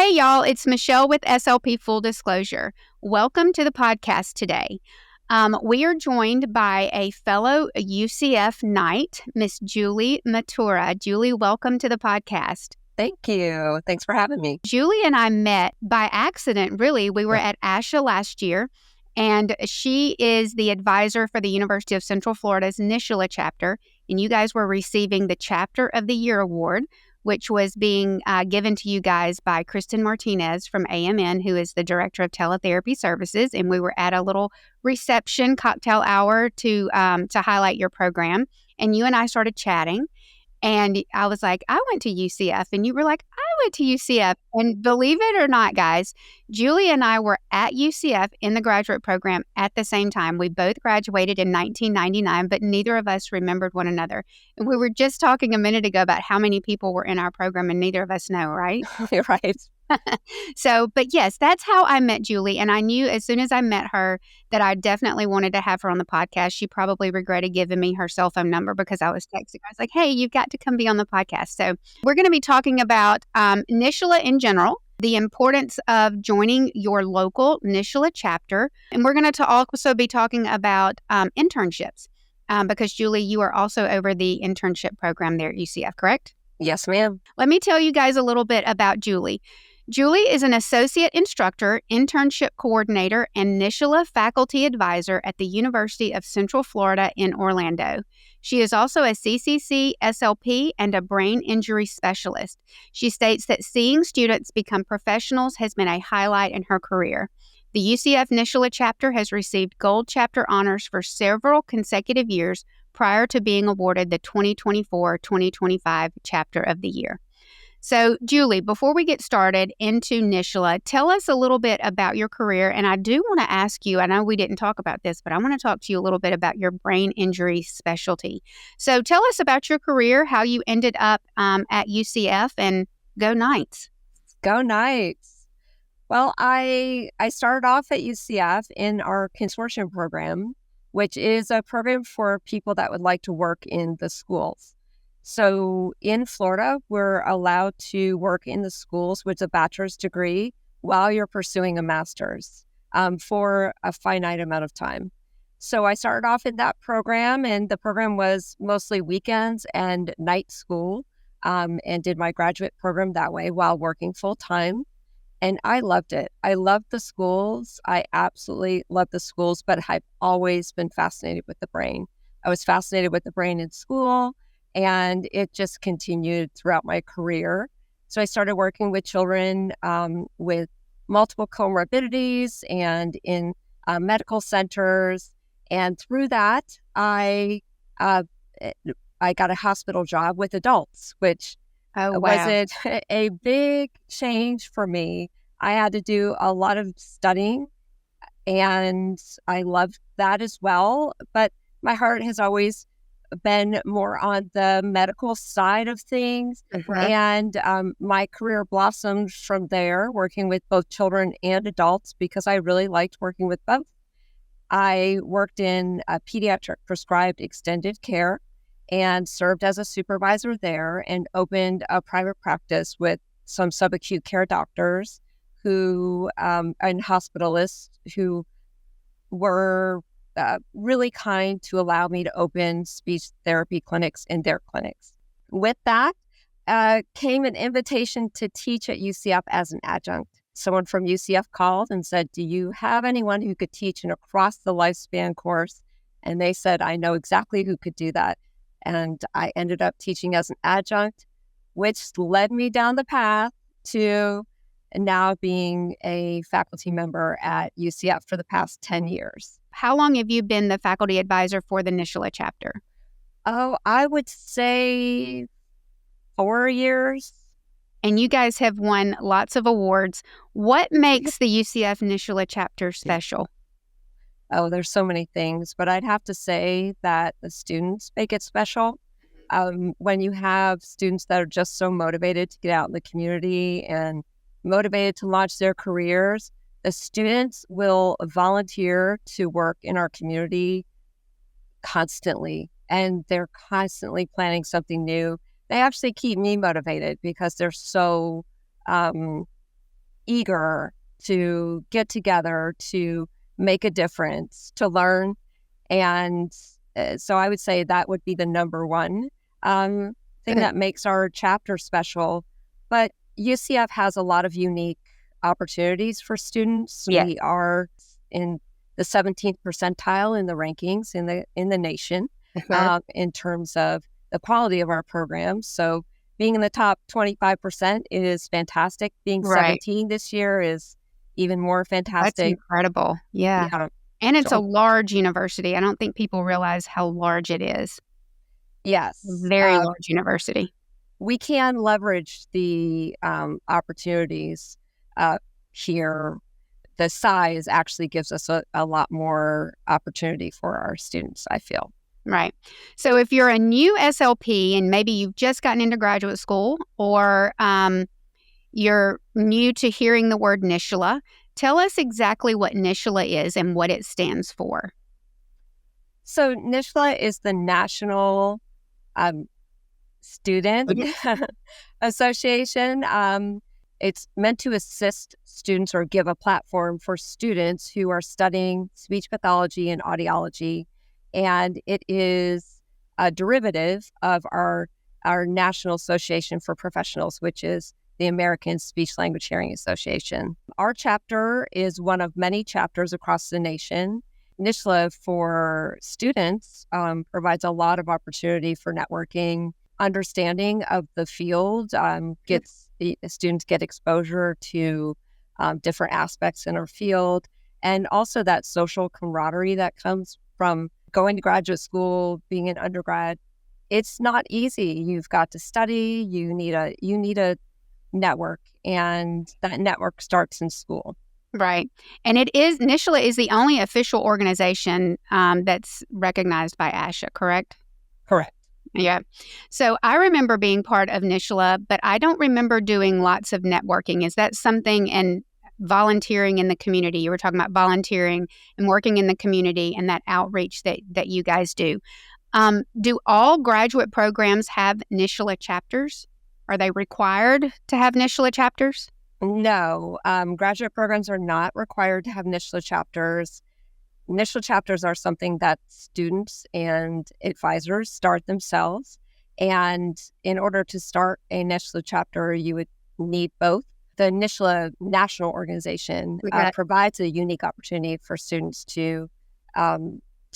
Hey, y'all, it's Michelle with SLP Full Disclosure. Welcome to the podcast today. We are joined by a fellow UCF Knight, Miss Julie Matura. Julie, welcome to the podcast. Thank you. Thanks for having me. Julie and I met by accident, really. We were at ASHA last year, and she is the advisor for the University of Central Florida's NSSLHA chapter, and you guys were receiving the Chapter of the Year award, which was being given to you guys by Kristen Martinez from AMN, who is the Director of Teletherapy Services. And we were at a little reception cocktail hour to highlight your program. And you and I started chatting. And I was like, I went to UCF. And you were like, I went to UCF. And believe it or not, guys, Julie and I were at UCF in the graduate program at the same time. We both graduated in 1999, but neither of us remembered one another. And we were just talking a minute ago about how many people were in our program, and neither of us know, right? You're right. But yes, that's how I met Julie. And I knew as soon as I met her that I definitely wanted to have her on the podcast. She probably regretted giving me her cell phone number because I was texting. I was like, hey, you've got to come be on the podcast. So we're going to be talking about NSSLHA in general, the importance of joining your local NSSLHA chapter. And we're going to also be talking about internships because, Julie, you are also over the internship program there at UCF, correct? Yes, ma'am. Let me tell you guys a little bit about Julie. Julie is an associate instructor, internship coordinator, and NSSLHA faculty advisor at the University of Central Florida in Orlando. She is also a CCC, SLP, and a brain injury specialist. She states that seeing students become professionals has been a highlight in her career. The UCF NSSLHA chapter has received gold chapter honors for several consecutive years prior to being awarded the 2024-2025 Chapter of the Year. So, Julie, before we get started into NSSLHA, tell us a little bit about your career. And I do want to ask you, I know we didn't talk about this, but I want to talk to you a little bit about your brain injury specialty. So tell us about your career, how you ended up at UCF, and go Knights. Go Knights. Well, I started off at UCF in our consortium program, which is a program for people that would like to work in the schools. So in Florida, we're allowed to work in the schools with a bachelor's degree while you're pursuing a master's for a finite amount of time. So I started off in that program, and the program was mostly weekends and night school, and did my graduate program that way while working full time. And I loved it. I loved the schools. I absolutely loved the schools, but I've always been fascinated with the brain. I was fascinated with the brain in school, and it just continued throughout my career. So I started working with children with multiple comorbidities and in medical centers. And through that, I got a hospital job with adults, which was a big change for me. I had to do a lot of studying, and I loved that as well. But my heart has always been more on the medical side of things. And my career blossomed from there, working with both children and adults, because I really liked working with both. I worked in pediatric prescribed extended care and served as a supervisor there, and opened a private practice with some subacute care doctors who and hospitalists who were really kind to allow me to open speech therapy clinics in their clinics. With that came an invitation to teach at UCF as an adjunct. Someone from UCF called and said, do you have anyone who could teach an across the lifespan course? And they said, I know exactly who could do that. And I ended up teaching as an adjunct, which led me down the path to now being a faculty member at UCF for the past 10 years. How long have you been the faculty advisor for the NSSLHA chapter? Oh, I would say 4 years. And you guys have won lots of awards. What makes the UCF NSSLHA chapter special? Oh, there's so many things, but I'd have to say that the students make it special. When you have students that are just so motivated to get out in the community and motivated to launch their careers, the students will volunteer to work in our community constantly, and they're constantly planning something new. They actually keep me motivated because they're so eager to get together, to make a difference, to learn. And so I would say that would be the number one thing that makes our chapter special. But UCF has a lot of unique opportunities for students. Yeah. We are in the 17th percentile in the rankings in the nation in terms of the quality of our programs. So being in the top 25% is fantastic. Being 17 this year is even more fantastic. That's incredible. Yeah. And it's a large university. I don't think people realize how large it is. Yes. Very large university. We can leverage the opportunities here. The size actually gives us a lot more opportunity for our students, I feel. Right. So if you're a new SLP and maybe you've just gotten into graduate school, or you're new to hearing the word NSSLHA, tell us exactly what NSSLHA is and what it stands for. So NSSLHA is the National Student Association. It's meant to assist students or give a platform for students who are studying speech pathology and audiology. And it is a derivative of our National Association for Professionals, which is the American Speech Language Hearing Association. Our chapter is one of many chapters across the nation. NSSLHA for students provides a lot of opportunity for networking, understanding of the field, students get exposure to different aspects in our field, and also that social camaraderie that comes from going to graduate school, being an undergrad. It's not easy. You've got to study. You need a network, and that network starts in school. Right. And NSSLHA is the only official organization that's recognized by ASHA, correct? Correct. Yeah. So I remember being part of NSSLHA, but I don't remember doing lots of networking. Is that something, and volunteering in the community? You were talking about volunteering and working in the community and that outreach that you guys do. Do all graduate programs have NSSLHA chapters? Are they required to have NSSLHA chapters? No, graduate programs are not required to have NSSLHA chapters. NSSLHA chapters are something that students and advisors start themselves. And in order to start a NSSLHA chapter, you would need both. The NSSLHA national organization provides a unique opportunity for students to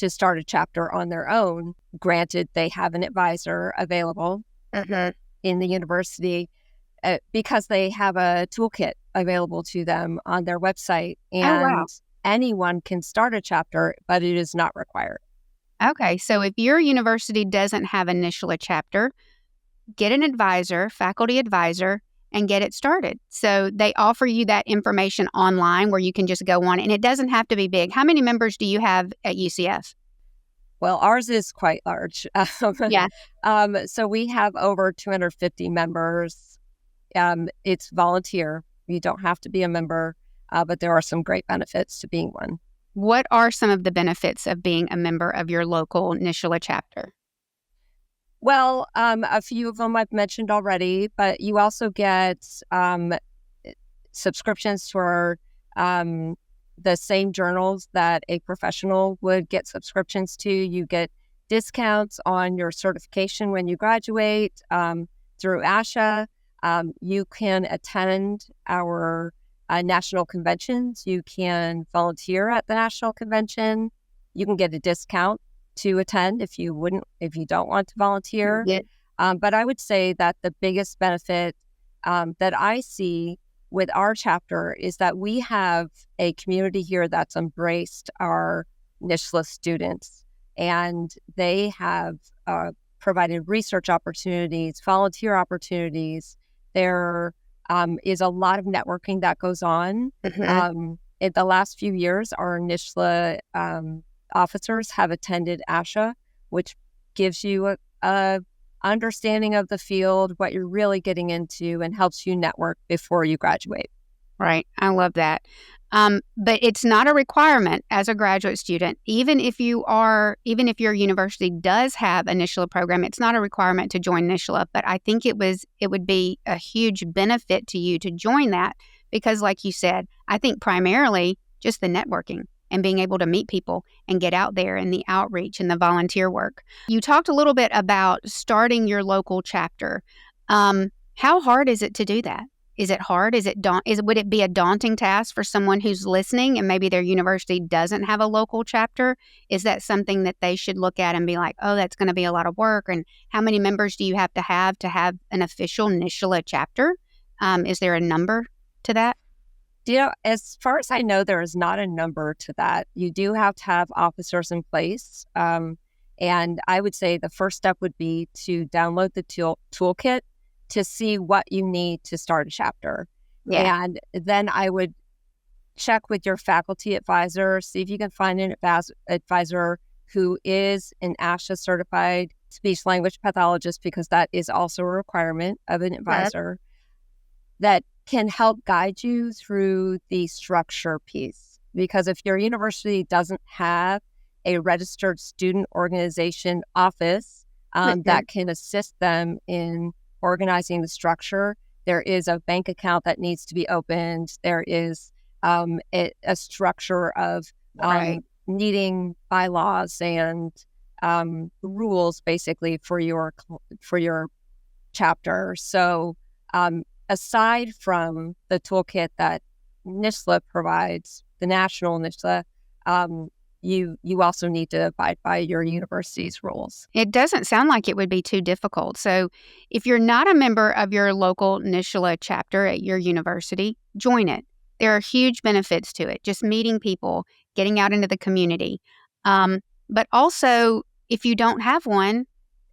start a chapter on their own. Granted, they have an advisor available in the university, because they have a toolkit available to them on their website, and anyone can start a chapter, but it is not required. Okay, so if your university doesn't have a NSSLHA chapter, get an advisor, faculty advisor, and get it started. So they offer you that information online where you can just go on, and it doesn't have to be big. How many members do you have at UCF? Well, ours is quite large. Yeah. So we have over 250 members. It's volunteer. You don't have to be a member, but there are some great benefits to being one. What are some of the benefits of being a member of your local NSSLHA chapter? Well, a few of them I've mentioned already, but you also get subscriptions to the same journals that a professional would get subscriptions to. You get discounts on your certification when you graduate through ASHA. You can attend our national conventions. You can volunteer at the national convention. You can get a discount to attend if you don't want to volunteer. Yeah. But I would say that the biggest benefit that I see with our chapter is that we have a community here that's embraced our NSSLHA students, and they have provided research opportunities, volunteer opportunities. There is a lot of networking that goes on. In the last few years, our NSSLHA officers have attended ASHA, which gives you a understanding of the field, what you're really getting into, and helps you network before you graduate. Right. I love that. But it's not a requirement as a graduate student. Even if your university does have a NSSLHA program, it's not a requirement to join NSSLHA. But I think it would be a huge benefit to you to join that, because like you said, I think primarily just the networking and being able to meet people and get out there and the outreach and the volunteer work. You talked a little bit about starting your local chapter. How hard is it to do that? Is it hard? Would it be a daunting task for someone who's listening and maybe their university doesn't have a local chapter? Is that something that they should look at and be like, oh, that's going to be a lot of work? And how many members do you have to have an official NSSLHA chapter? Is there a number to that? As far as I know, there is not a number to that. You do have to have officers in place. And I would say the first step would be to download the toolkit to see what you need to start a chapter. Yeah. And then I would check with your faculty advisor, see if you can find an advisor who is an ASHA certified speech language pathologist, because that is also a requirement of an advisor that can help guide you through the structure piece. Because if your university doesn't have a registered student organization office that can assist them in organizing the structure, there is a bank account that needs to be opened. There is a structure of needing bylaws and rules, basically, for your chapter. So aside from the toolkit that NSSLHA provides, the national NSSLHA, you also need to abide by your university's rules. It doesn't sound like it would be too difficult. So if you're not a member of your local NSSLHA chapter at your university, join it. There are huge benefits to it, just meeting people, getting out into the community. But also, if you don't have one,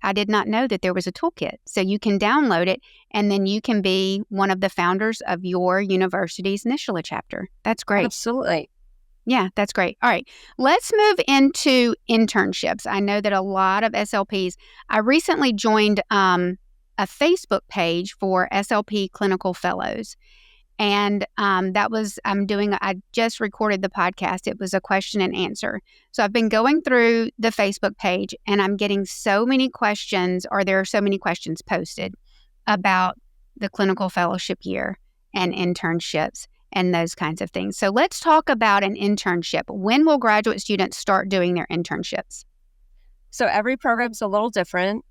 I did not know that there was a toolkit. So you can download it, and then you can be one of the founders of your university's NSSLHA chapter. That's great. Absolutely. Yeah, that's great. All right, let's move into internships. I know that a lot of SLPs, I recently joined a Facebook page for SLP clinical fellows. And I just recorded the podcast. It was a question and answer. So I've been going through the Facebook page, and I'm getting so many questions, or there are so many questions posted about the clinical fellowship year and internships and those kinds of things. So let's talk about an internship. When will graduate students start doing their internships? So every program's a little different.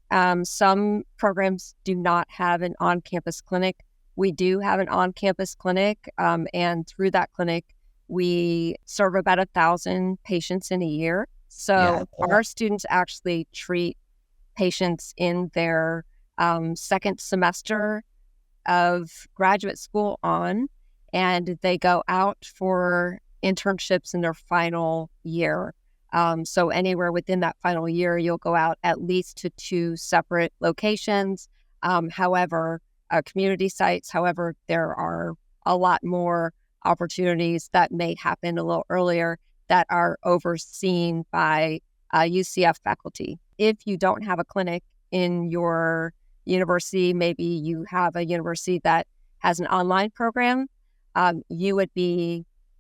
Some programs do not have an on-campus clinic. We do have an on-campus clinic, and through that clinic, we serve about 1,000 patients in a year. So our students actually treat patients in their second semester of graduate school and they go out for internships in their final year. So anywhere within that final year, you'll go out at least to 2 separate locations. Community sites. However, there are a lot more opportunities that may happen a little earlier that are overseen by UCF faculty. If you don't have a clinic in your university, maybe you have a university that has an online program,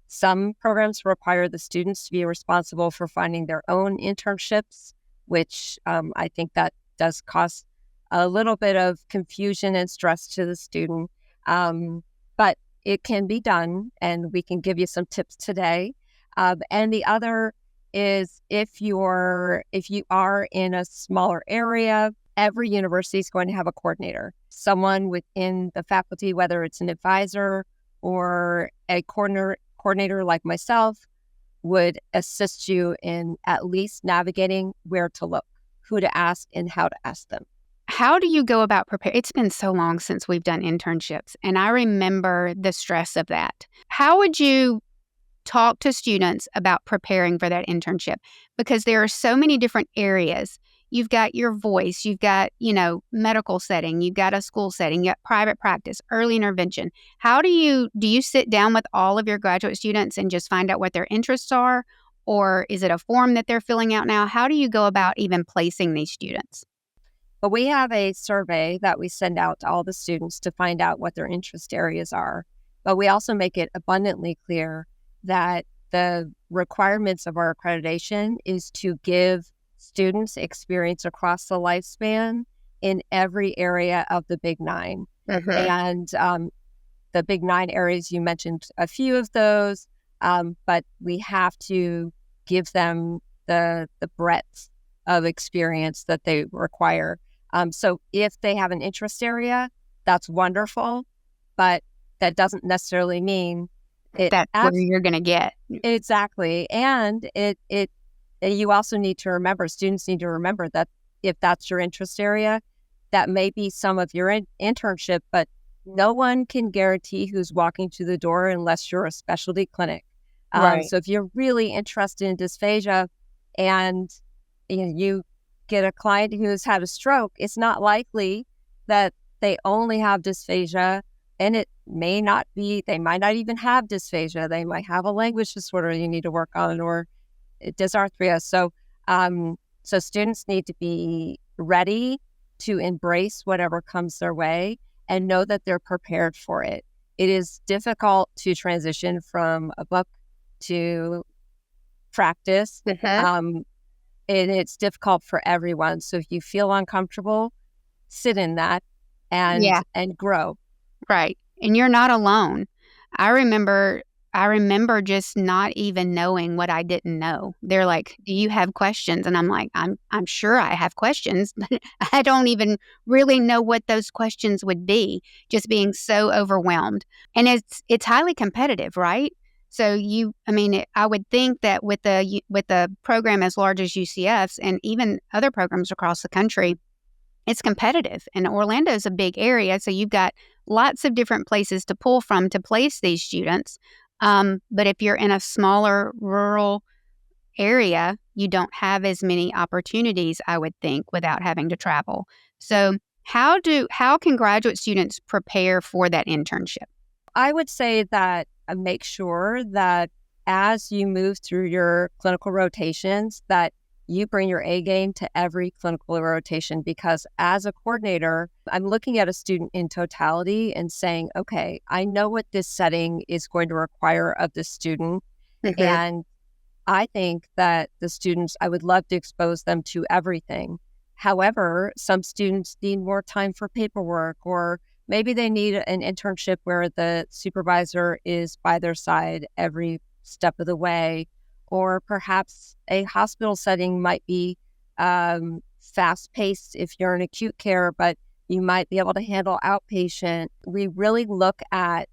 some programs require the students to be responsible for finding their own internships, which I think that does cause a little bit of confusion and stress to the student. But it can be done, and we can give you some tips today. And the other is if you are in a smaller area, every university is going to have a coordinator, someone within the faculty, whether it's an advisor or a coordinator like myself, would assist you in at least navigating where to look, who to ask, and how to ask them. How do you go about preparing? It's been so long since we've done internships, and I remember the stress of that. How would you talk to students about preparing for that internship? Because there are so many different areas. You've got your voice, you've got, medical setting, you've got a school setting, you got private practice, early intervention. How do you sit down with all of your graduate students and just find out what their interests are? Or is it a form that they're filling out now? How do you go about even placing these students? But we have a survey that we send out to all the students to find out what their interest areas are. But we also make it abundantly clear that the requirements of our accreditation is to give students experience across the lifespan in every area of the Big Nine. Mm-hmm. And the big 9 areas. You mentioned a few of those, but we have to give them the breadth of experience that they require. So if they have an interest area, that's wonderful, but that doesn't necessarily mean that's where you're going to get. Exactly. And you also need to remember, students need to remember that if that's your interest area, that may be some of your internship, but no one can guarantee who's walking through the door unless you're a specialty clinic. Right. So if you're really interested in dysphagia and you get a client who's had a stroke, it's not likely that they only have dysphagia, and it may not be, they might not even have dysphagia. They might have a language disorder you need to work on, or dysarthria. So students need to be ready to embrace whatever comes their way and know that they're prepared for it. It is difficult to transition from a book to practice. And it's difficult for everyone. So if you feel uncomfortable, sit in that and grow. Right. And you're not alone. I remember just not even knowing what I didn't know. They're like, "Do you have questions?" And I'm like, I'm sure I have questions, but I don't even really know what those questions would be, just being so overwhelmed. And it's highly competitive, right? So I would think that with a program as large as UCF's and even other programs across the country, it's competitive. And Orlando's a big area, so you've got lots of different places to pull from to place these students. But if you're in a smaller rural area, you don't have as many opportunities, I would think, without having to travel. So how can graduate students prepare for that internship? I would say that make sure that as you move through your clinical rotations, that you bring your A game to every clinical rotation, because as a coordinator, I'm looking at a student in totality and saying, okay, I know what this setting is going to require of the student. And I think that the students, I would love to expose them to everything. However, some students need more time for paperwork, or maybe they need an internship where the supervisor is by their side every step of the way. Or perhaps a hospital setting might be fast-paced if you're in acute care, but you might be able to handle outpatient. We really look at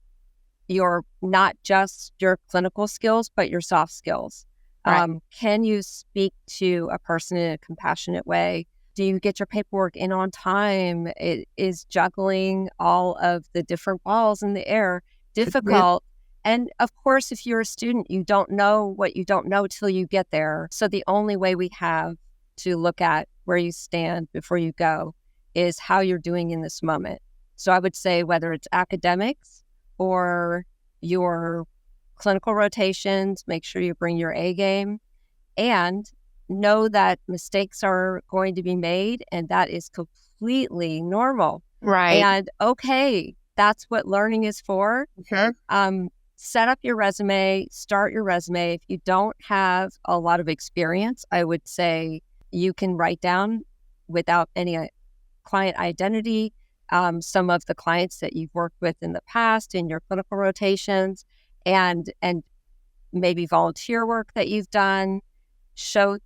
not just your clinical skills, but your soft skills. Right. Can you speak to a person in a compassionate way? Do you get your paperwork in on time? Is juggling all of the different balls in the air difficult? And of course, if you're a student, you don't know what you don't know till you get there. So the only way we have to look at where you stand before you go is how you're doing in this moment. So I would say whether it's academics or your clinical rotations, make sure you bring your A game and know that mistakes are going to be made, and that is completely normal. Right. And okay, that's what learning is for. Set up your resume, start your resume. If you don't have a lot of experience, I would say you can write down without any client identity some of the clients that you've worked with in the past in your clinical rotations, and maybe volunteer work that you've done. Show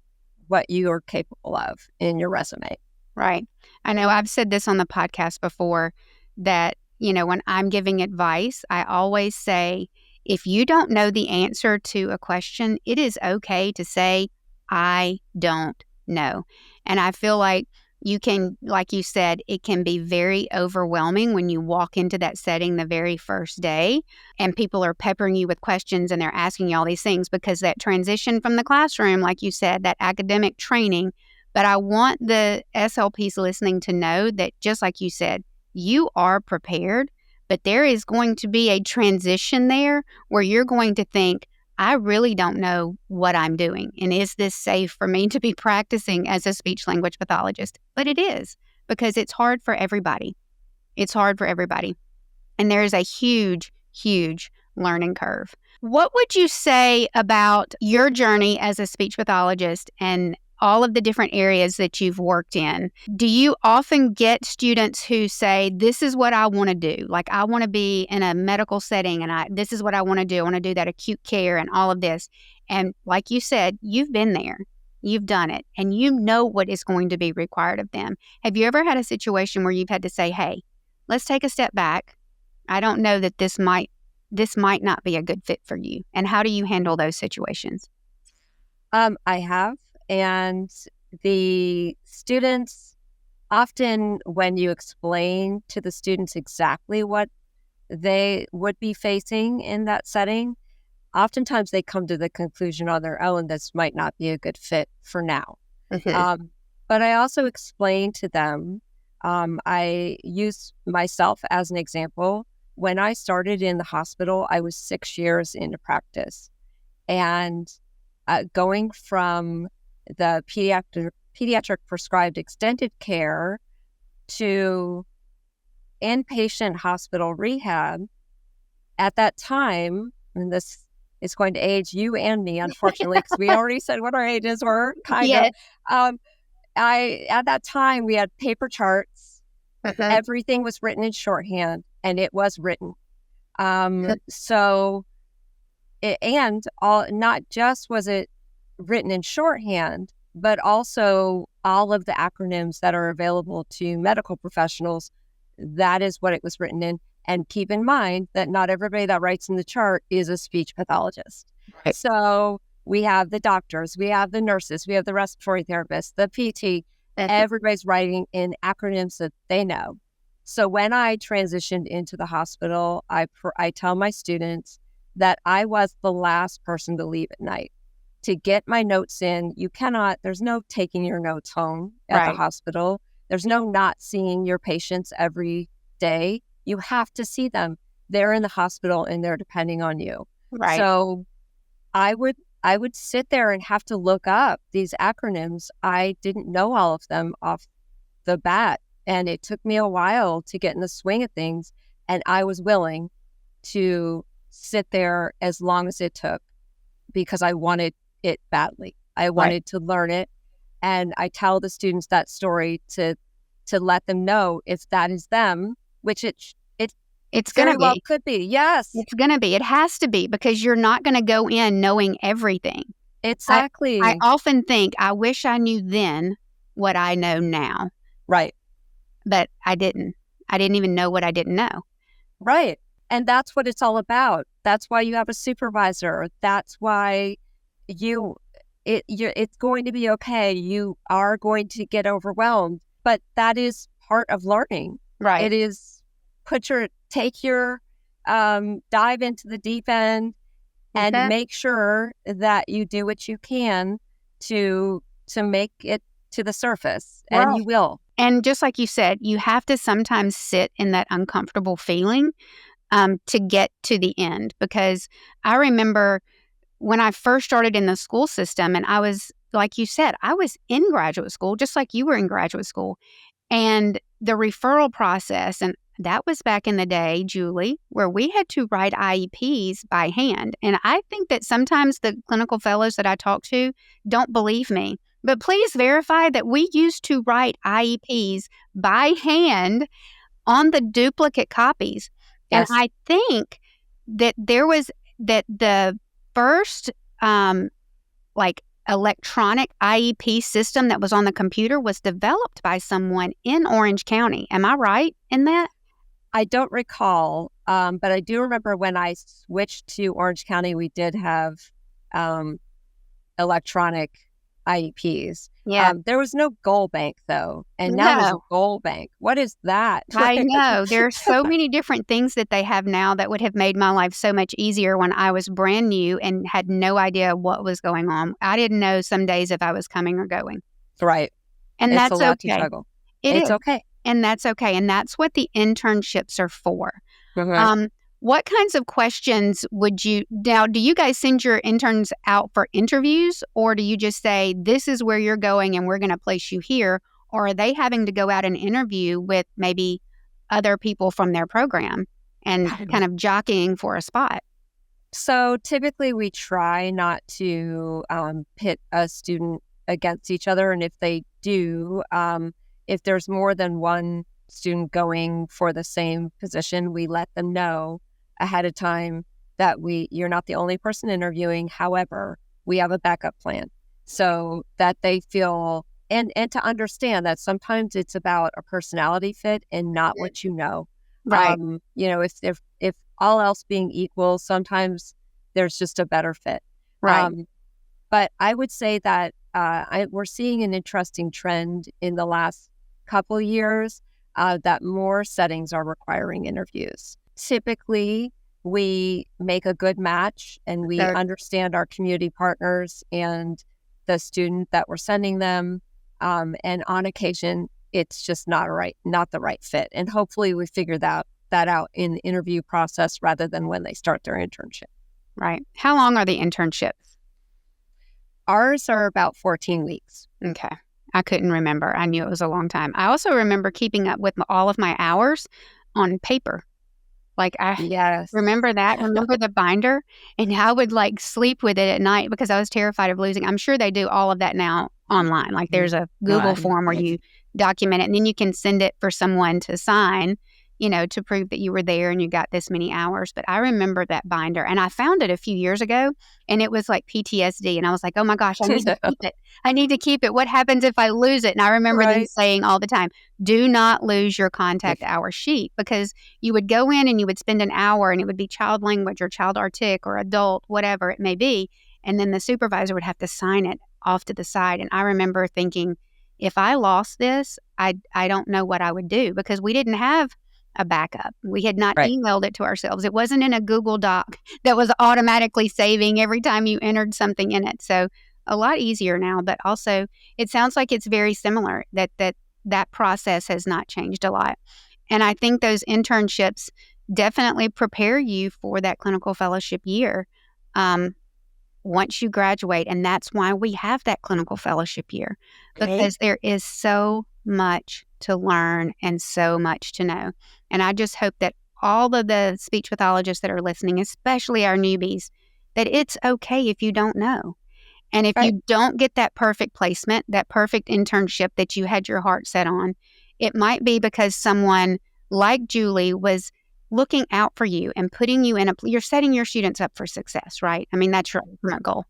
what you are capable of in your resume. Right. I know I've said this on the podcast before that, when I'm giving advice, I always say, if you don't know the answer to a question, it is okay to say, I don't know. And I feel like you can, like you said, it can be very overwhelming when you walk into that setting the very first day and people are peppering you with questions and they're asking you all these things, because that transition from the classroom, like you said, that academic training. But I want the SLPs listening to know that, just like you said, you are prepared, but there is going to be a transition there where you're going to think, I really don't know what I'm doing. And is this safe for me to be practicing as a speech language pathologist? But it is, because it's hard for everybody. It's hard for everybody. And there is a huge, huge learning curve. What would you say about your journey as a speech pathologist and all of the different areas that you've worked in, do you often get students who say, this is what I want to do? Like, I want to be in a medical setting and this is what I want to do. I want to do that acute care and all of this. And like you said, you've been there, you've done it, and you know what is going to be required of them. Have you ever had a situation where you've had to say, hey, let's take a step back. I don't know that this might not be a good fit for you. And how do you handle those situations? I have. And the students, often when you explain to the students exactly what they would be facing in that setting, oftentimes they come to the conclusion on their own this might not be a good fit for now. Mm-hmm. But I also explain to them, I use myself as an example. When I started in the hospital, I was 6 years into practice. And going from the pediatric prescribed extended care to inpatient hospital rehab, at that time, and this is going to age you and me, unfortunately, because we already said what our ages were, kind Yes. of. At that time, we had paper charts. Mm-hmm. Everything was written in shorthand, and it was written. Not just was it written in shorthand, but also all of the acronyms that are available to medical professionals, that is what it was written in. And keep in mind that not everybody that writes in the chart is a speech pathologist. Right. So we have the doctors, we have the nurses, we have the respiratory therapists, the PT. Everybody's writing in acronyms that they know. So when I transitioned into the hospital, I tell my students that I was the last person to leave at night. To get my notes in, there's no taking your notes home at the hospital. There's no not seeing your patients every day. You have to see them. They're in the hospital and they're depending on you. Right. So I would sit there and have to look up these acronyms. I didn't know all of them off the bat. And it took me a while to get in the swing of things. And I was willing to sit there as long as it took because I wanted it badly. I wanted to learn it. And I tell the students that story to let them know if that is them, which it's going to very well could be. Yes. It's going to be. It has to be, because you're not going to go in knowing everything. Exactly. I often think, I wish I knew then what I know now. Right. But I didn't. I didn't even know what I didn't know. Right. And that's what it's all about. That's why you have a supervisor. That's why it's going to be okay. You are going to get overwhelmed, but that is part of learning. Right. It is dive into the deep end and make sure that you do what you can to make it to the surface, and you will. And just like you said, you have to sometimes sit in that uncomfortable feeling to get to the end. Because I remember when I first started in the school system, and I was, like you said, I was in graduate school, just like you were in graduate school. And the referral process, and that was back in the day, Julie, where we had to write IEPs by hand. And I think that sometimes the clinical fellows that I talk to don't believe me. But please verify that we used to write IEPs by hand on the duplicate copies. Yes. And I think that the first electronic IEP system that was on the computer was developed by someone in Orange County. Am I right in that? I don't recall, but I do remember when I switched to Orange County, we did have electronic IEPs. Yeah. There was no goal bank, though. And now there's a goal bank. What is that? I know. There's so many different things that they have now that would have made my life so much easier when I was brand new and had no idea what was going on. I didn't know some days if I was coming or going. Right. And it's that's a lot okay. To juggle. It's okay. And that's okay. And that's what the internships are for. Mm-hmm. What kinds of questions do you guys send your interns out for interviews, or do you just say, this is where you're going and we're going to place you here? Or are they having to go out and interview with maybe other people from their program and kind of jockeying for a spot? So typically we try not to pit a student against each other. And if they do, if there's more than one student going for the same position, we let them know ahead of time that you're not the only person interviewing. However, we have a backup plan so that they feel and to understand that sometimes it's about a personality fit and not what you know. Right. If all else being equal, sometimes there's just a better fit. Right. But I would say that we're seeing an interesting trend in the last couple years that more settings are requiring interviews. Typically, we make a good match and we understand our community partners and the student that we're sending them. And on occasion, it's just not the right fit. And hopefully we figure that out in the interview process rather than when they start their internship. Right. How long are the internships? Ours are about 14 weeks. Okay. I couldn't remember. I knew it was a long time. I also remember keeping up with all of my hours on paper. Yes. Remember that? Remember the binder? And I would sleep with it at night because I was terrified of losing. I'm sure they do all of that now online. There's a Google form where you document it and then you can send it for someone to sign, to prove that you were there and you got this many hours. But I remember that binder and I found it a few years ago and it was like PTSD. And I was like, oh my gosh, I need to keep it. I need to keep it. What happens if I lose it? And I remember them saying all the time, do not lose your contact hour sheet, because you would go in and you would spend an hour and it would be child language or child artic or adult, whatever it may be. And then the supervisor would have to sign it off to the side. And I remember thinking, if I lost this, I don't know what I would do, because we didn't have a backup. We had not emailed it to ourselves. It wasn't in a Google Doc that was automatically saving every time you entered something in it. So a lot easier now, but also it sounds like it's very similar, that process has not changed a lot. And I think those internships definitely prepare you for that clinical fellowship year once you graduate. And that's why we have that clinical fellowship year, because there is so much to learn and so much to know. And I just hope that all of the speech pathologists that are listening, especially our newbies, that it's okay if you don't know. And if you don't get that perfect placement, that perfect internship that you had your heart set on, it might be because someone like Julie was looking out for you and putting you you're setting your students up for success, right? I mean, that's your ultimate goal.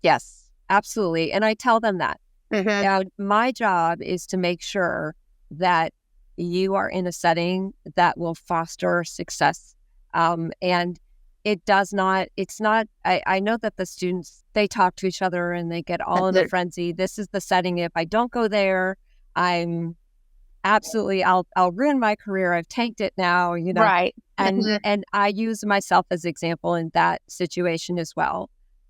Yes, absolutely. And I tell them that. Mm-hmm. Now, my job is to make sure that you are in a setting that will foster success. And it's not, I know that the students, they talk to each other and they get all in a frenzy. This is the setting. If I don't go there, I'll ruin my career. I've tanked it now, Right. And I use myself as example in that situation as well.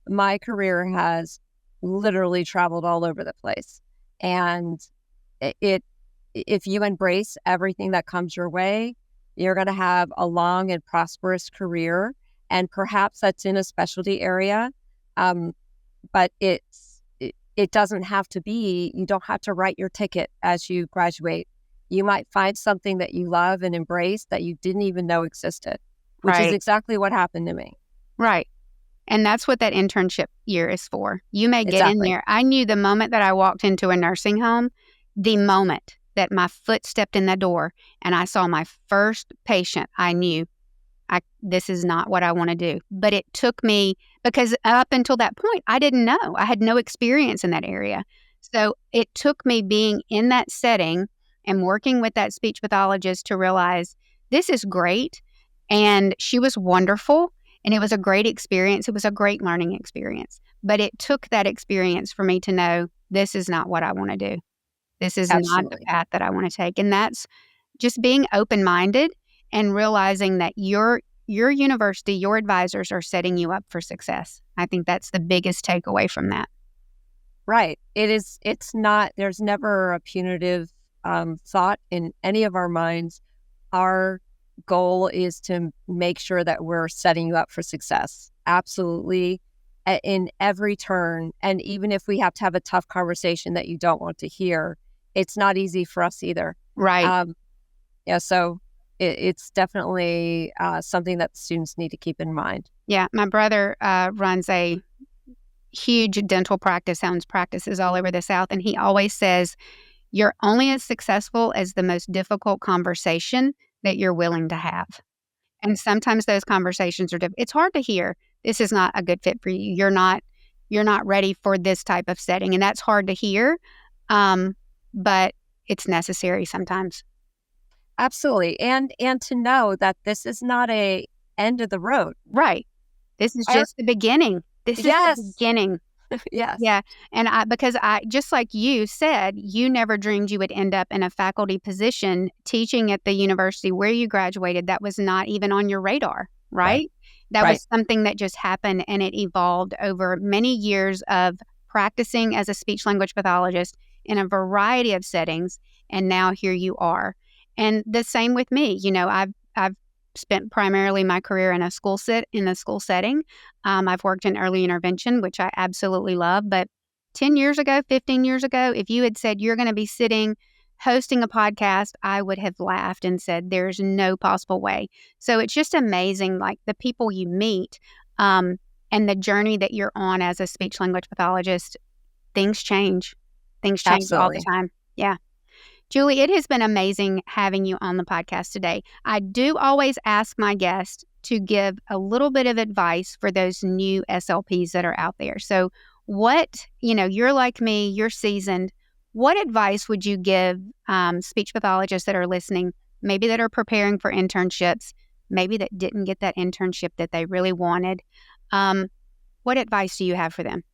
My career has literally traveled all over the place. And if you embrace everything that comes your way, you're going to have a long and prosperous career. And perhaps that's in a specialty area. But it doesn't have to be, you don't have to write your ticket as you graduate. You might find something that you love and embrace that you didn't even know existed, which is exactly what happened to me. Right. And that's what that internship year is for. You may get in there. I knew the moment that I walked into a nursing home, the moment that my foot stepped in that door and I saw my first patient, I knew this is not what I want to do. But it took me, because up until that point, I didn't know. I had no experience in that area. So it took me being in that setting and working with that speech pathologist to realize this is great. And she was wonderful. And it was a great experience. It was a great learning experience. But it took that experience for me to know this is not what I want to do. This is not the path that I want to take. And that's just being open-minded and realizing that your university, your advisors are setting you up for success. I think that's the biggest takeaway from that. Right. It's not, there's never a punitive thought in any of our minds. Our goal is to make sure that we're setting you up for success. Absolutely. In every turn. And even if we have to have a tough conversation that you don't want to hear, it's not easy for us either. Right. So it's definitely something that students need to keep in mind. Yeah. My brother runs a huge dental practices all over the South. And he always says, you're only as successful as the most difficult conversation that you're willing to have. And sometimes those conversations are it's hard to hear. This is not a good fit for you. You're not ready for this type of setting. And that's hard to hear. But it's necessary sometimes. Absolutely. And to know that this is not a end of the road. Right. This is just the beginning. This is the beginning. Yes. Yeah. And because just like you said, you never dreamed you would end up in a faculty position teaching at the university where you graduated. That was not even on your radar, right? That was something that just happened, and it evolved over many years of practicing as a speech language pathologist in a variety of settings. And now here you are. And the same with me. I've spent primarily my career in a school setting. I've worked in early intervention, which I absolutely love. But 10 years ago, 15 years ago, if you had said you're going to be hosting a podcast, I would have laughed and said there's no possible way. So it's just amazing, like the people you meet and the journey that you're on as a speech language pathologist. Things change. Things change all the time. Yeah. Julie, it has been amazing having you on the podcast today. I do always ask my guests to give a little bit of advice for those new SLPs that are out there. So you're like me, you're seasoned. What advice would you give speech pathologists that are listening, maybe that are preparing for internships, maybe that didn't get that internship that they really wanted? What advice do you have for them?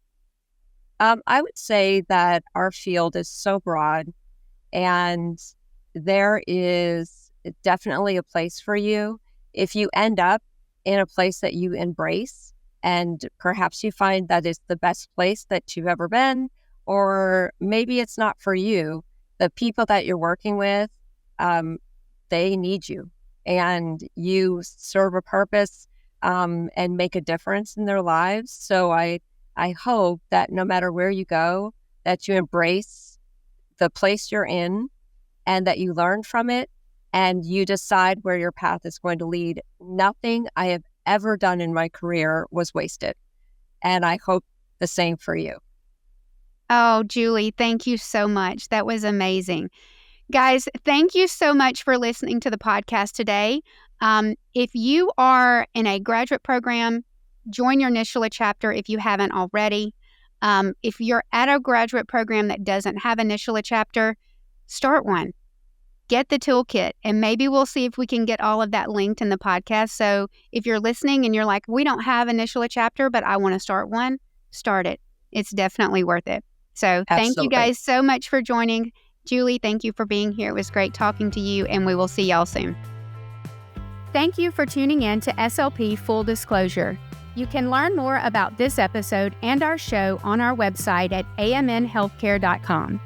I would say that our field is so broad, and there is definitely a place for you if you end up in a place that you embrace, and perhaps you find that it's the best place that you've ever been, or maybe it's not for you. The people that you're working with, they need you, and you serve a purpose and make a difference in their lives. So I hope that no matter where you go, that you embrace the place you're in and that you learn from it and you decide where your path is going to lead. Nothing I have ever done in my career was wasted. And I hope the same for you. Oh, Julie, thank you so much. That was amazing. Guys, thank you so much for listening to the podcast today. If you are in a graduate program, join your NSSLHA chapter if you haven't already. If you're at a graduate program that doesn't have a NSSLHA chapter, start one. Get the toolkit, and maybe we'll see if we can get all of that linked in the podcast. So if you're listening and you're like, we don't have a NSSLHA chapter, but I want to start one, start it. It's definitely worth it. So Thank you guys so much for joining. Julie, thank you for being here. It was great talking to you, and we will see y'all soon. Thank you for tuning in to SLP Full Disclosure. You can learn more about this episode and our show on our website at amnhealthcare.com.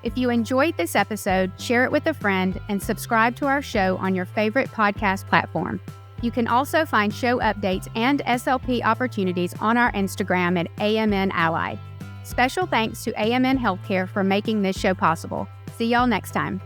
If you enjoyed this episode, share it with a friend and subscribe to our show on your favorite podcast platform. You can also find show updates and SLP opportunities on our Instagram at AMN Allied. Special thanks to AMN Healthcare for making this show possible. See y'all next time.